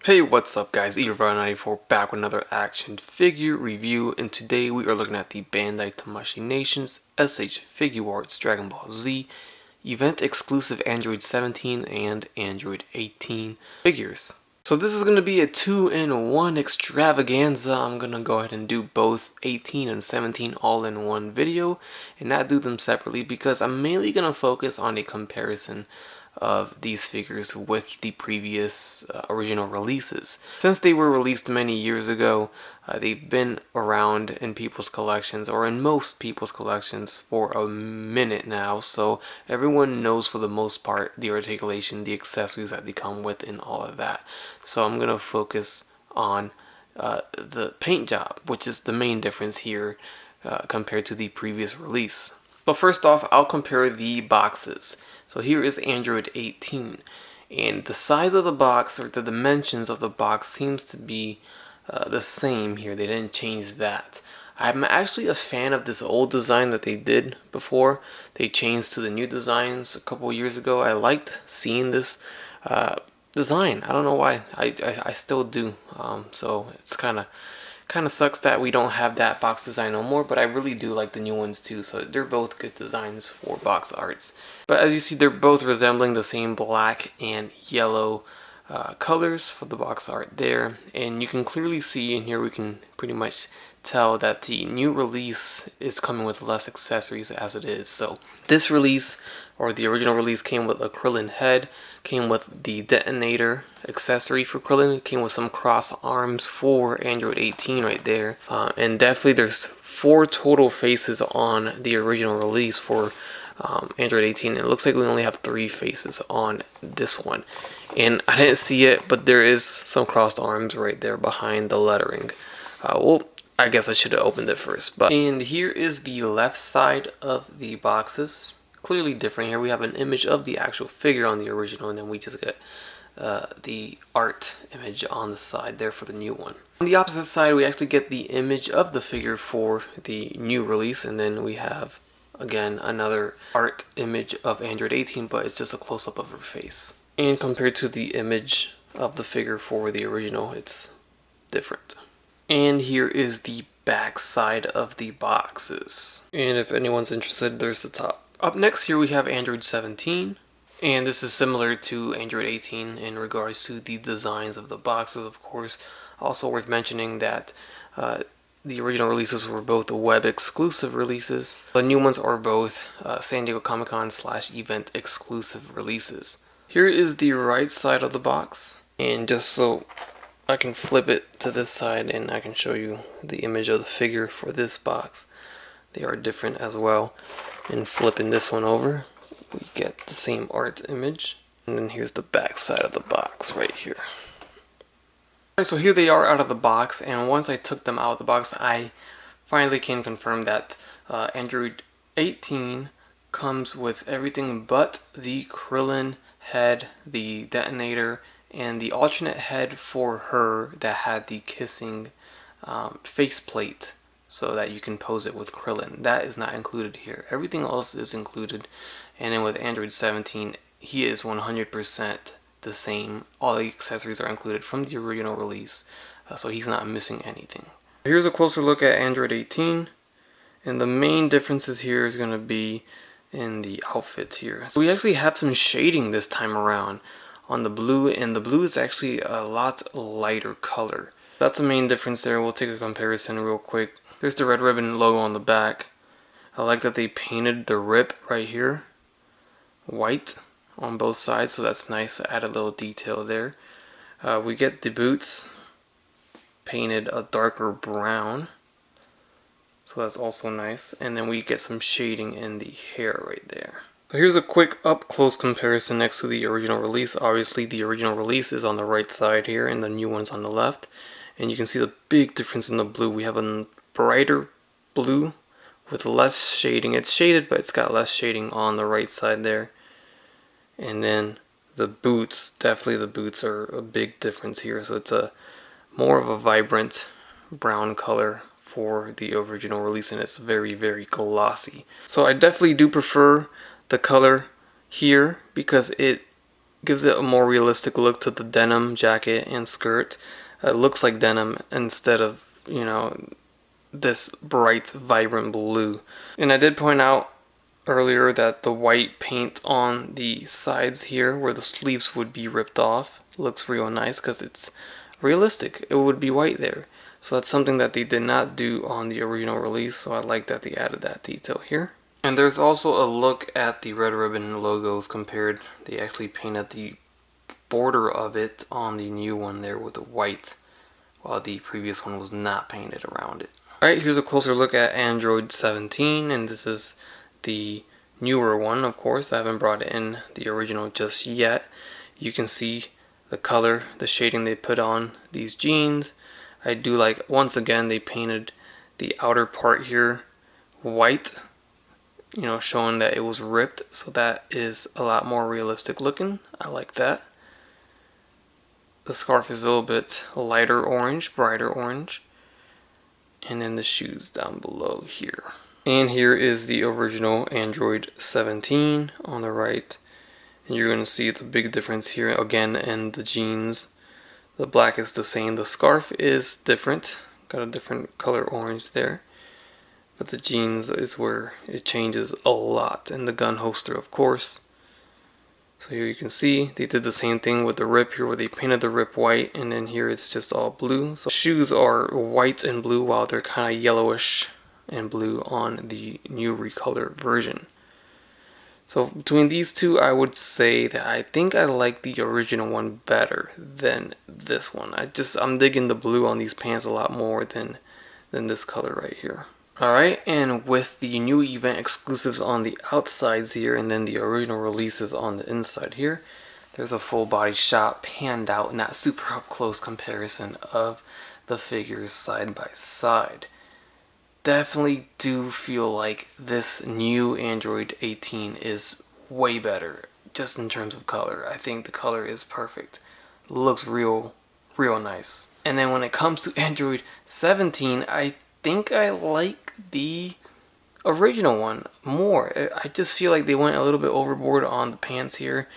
Hey, what's up guys, Eater94 back with another action figure review, and today we are looking at the Bandai Tamashii Nations SH Figuarts Dragon Ball Z event exclusive Android 17 and Android 18 figures. So this is going to be a 2-in-1 extravaganza. I'm going to go ahead and do both 18 and 17 all in one video and not do them separately because I'm mainly going to focus on a comparison of these figures with the previous original releases. Since they were released many years ago, they've been around in people's collections, or in most people's collections, for a minute now, so everyone knows for the most part the articulation, the accessories that they come with, and all of that. So I'm going to focus on the paint job, which is the main difference here compared to the previous release. So first off, I'll compare the boxes. So here is Android 18, and the size of the box, or the dimensions of the box, seems to be the same here. They didn't change that. I'm actually a fan of this old design that they did before they changed to the new designs a couple years ago. I liked seeing this design. I don't know why. I still do. So it's kind of sucks that we don't have that box design no more, but I really do like the new ones too, so they're both good designs for box arts. But as you see, they're both resembling the same black and yellow colors for the box art there, and you can clearly see in here, we can pretty much tell that the new release is coming with less accessories as it is. So this release, or the original release, came with a Krillin head, came with the detonator accessory for Krillin, came with some cross arms for Android 18 right there, and definitely there's 4 total faces on the original release for Android 18. It looks like we only have 3 faces on this one, and I didn't see it, but there is some crossed arms right there behind the lettering. Well, I guess I should have opened it first. And here is the left side of the boxes. Clearly different. Here we have an image of the actual figure on the original, and then we just get the art image on the side there for the new one. On the opposite side, we actually get the image of the figure for the new release, and then we have again another art image of Android 18, but it's just a close-up of her face. And compared to the image of the figure for the original, it's different. And here is the back side of the boxes. And if anyone's interested, there's the top. Up next here we have Android 17. And this is similar to Android 18 in regards to the designs of the boxes, of course. Also worth mentioning that the original releases were both web exclusive releases. The new ones are both San Diego Comic-Con / event exclusive releases. Here is the right side of the box. And just so I can flip it to this side and I can show you the image of the figure for this box. They are different as well. And flipping this one over, we get the same art image. And then here's the back side of the box right here. Alright, so here they are out of the box, and once I took them out of the box, I finally can confirm that Android 18 comes with everything but the Krillin head, the detonator, and the alternate head for her that had the kissing faceplate so that you can pose it with Krillin. That is not included here. Everything else is included, and then with Android 17, he is 100% the same. All the accessories are included from the original release, so he's not missing anything. Here's a closer look at Android 18, and the main differences here is going to be in the outfits here. So we actually have some shading this time around on the blue, and the blue is actually a lot lighter color. That's the main difference there. We'll take a comparison real quick. There's the Red Ribbon logo on the back. I like that they painted the rip right here white on both sides, so that's nice. Add a little detail there. We get the boots painted a darker brown, so that's also nice. And then we get some shading in the hair right there. So here's a quick up-close comparison next to the original release. Obviously the original release is on the right side here and the new one's on the left. And you can see the big difference in the blue. We have a brighter blue with less shading. It's shaded, but it's got less shading on the right side there. And then the boots, definitely the boots are a big difference here. So it's a more of a vibrant brown color for the original release, and it's very, very glossy. So I definitely do prefer the color here because it Gives it a more realistic look to the denim jacket and skirt. It looks like denim instead of, you know, this bright, vibrant blue. And I did point out earlier that the white paint on the sides here where the sleeves would be ripped off looks real nice because it's realistic. It would be white there. So that's something that they did not do on the original release, so I like that they added that detail here. And there's also a look at the Red Ribbon logos compared. They actually painted the border of it on the new one there with the white, while the previous one was not painted around it. Alright, here's a closer look at Android 17, and this is the newer one, of course. I haven't brought in the original just yet. You can see the color, the shading they put on these jeans. I do like, once again, they painted the outer part here white, you know, showing that it was ripped, so that is a lot more realistic looking. I like that. The scarf is a little bit lighter orange, brighter orange. And then the shoes down below here. And here is the original Android 17 on the right. And you're going to see the big difference here again in the jeans. The black is the same. The scarf is different. Got a different color orange there. But the jeans is where it changes a lot. And the gun holster, of course. So here you can see they did the same thing with the rip here where they painted the rip white, and then here it's just all blue. So shoes are white and blue while they're kind of yellowish and blue on the new recolor version. So between these two, I would say that I think I like the original one better than this one. I'm digging the blue on these pants a lot more than this color right here. Alright, and with the new event exclusives on the outsides here and then the original releases on the inside here, there's a full body shot panned out, not super up close comparison of the figures side by side. Definitely do feel like this new Android 18 is way better just in terms of color. I think the color is perfect. Looks real nice. And then when it comes to Android 17, I think I like the original one more. I just feel like they went a little bit overboard on the pants here.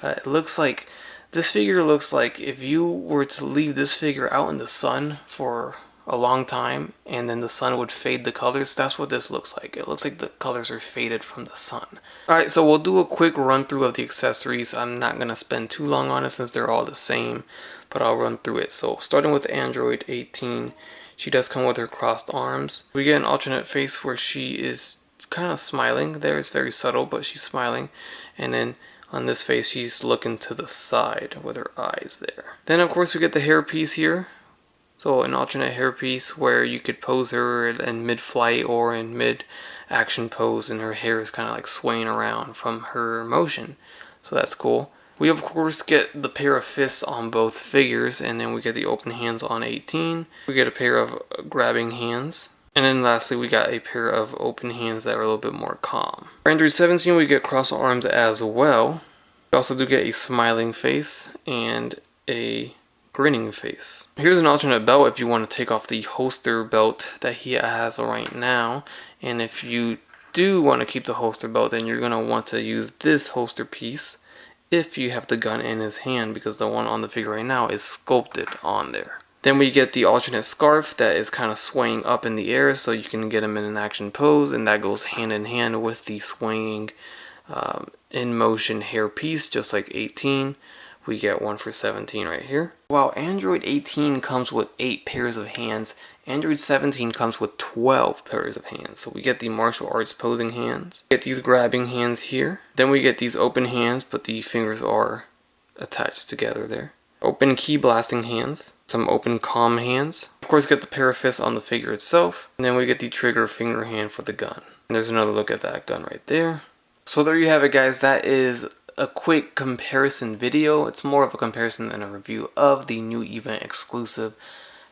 It looks like this figure looks like if you were to leave this figure out in the sun for a long time and then the sun would fade the colors, that's what this looks like. It looks like the colors are faded from the sun. Alright, so we'll do a quick run through of the accessories. I'm not going to spend too long on it since they're all the same, but I'll run through it. So starting with Android 18, she does come with her crossed arms. We get an alternate face where she is kind of smiling. There it's very subtle, but she's smiling. And then on this face, she's looking to the side with her eyes there. Then of course we get the hair piece here. So an alternate hair piece where you could pose her in mid-flight or in mid-action pose, and her hair is kind of like swaying around from her motion. So that's cool. We of course get the pair of fists on both figures, and then we get the open hands on 18. We get a pair of grabbing hands. And then lastly, we got a pair of open hands that are a little bit more calm. For Android 17, we get cross arms as well. We also do get a smiling face and a grinning face. Here's an alternate belt if you want to take off the holster belt that he has right now. And if you do want to keep the holster belt, then you're going to want to use this holster piece if you have the gun in his hand, because the one on the figure right now is sculpted on there. Then we get the alternate scarf that is kind of swaying up in the air so you can get him in an action pose, and that goes hand in hand with the swinging in motion hair piece, just like 18. We get one for 17 right here. While Android 18 comes with 8 pairs of hands, Android 17 comes with 12 pairs of hands. So we get the martial arts posing hands. We get these grabbing hands here. Then we get these open hands, but the fingers are attached together there. Open key blasting hands. Some open calm hands. Of course, get the pair of fists on the figure itself. And then we get the trigger finger hand for the gun. And there's another look at that gun right there. So there you have it, guys. That is a quick comparison video. It's more of a comparison than a review of the new event exclusive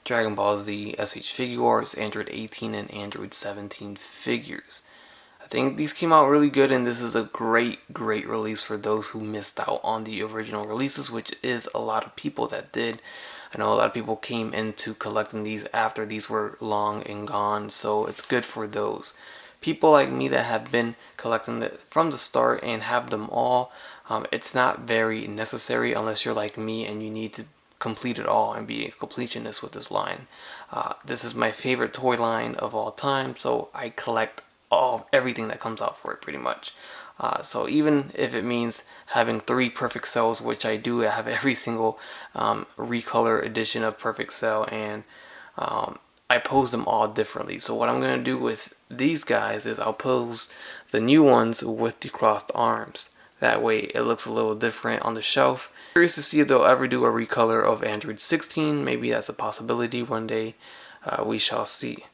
Dragon Ball Z SH Figuarts, Android 18 and Android 17 figures. I think these came out really good, and this is a great release for those who missed out on the original releases, which is a lot of people that did. I know a lot of people came into collecting these after these were long and gone, so it's good for those people like me that have been collecting it from the start and have them all. It's not very necessary unless you're like me and you need to complete it all and be a completionist with this line. This is my favorite toy line of all time, so I collect everything that comes out for it pretty much. So even if it means having 3 Perfect Cells, which I do, I have every single recolor edition of Perfect Cell, and I pose them all differently. So what I'm going to do with these guys is I'll pose the new ones with the crossed arms. That way it looks a little different on the shelf. Curious to see if they'll ever do a recolor of Android 16. Maybe that's a possibility one day. We shall see.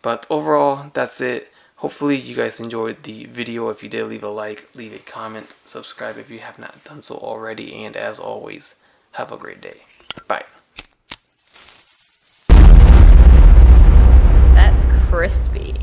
But overall, that's it. Hopefully you guys enjoyed the video. If you did, leave a like, leave a comment, subscribe if you have not done so already, and as always, have a great day. Bye. That's crispy.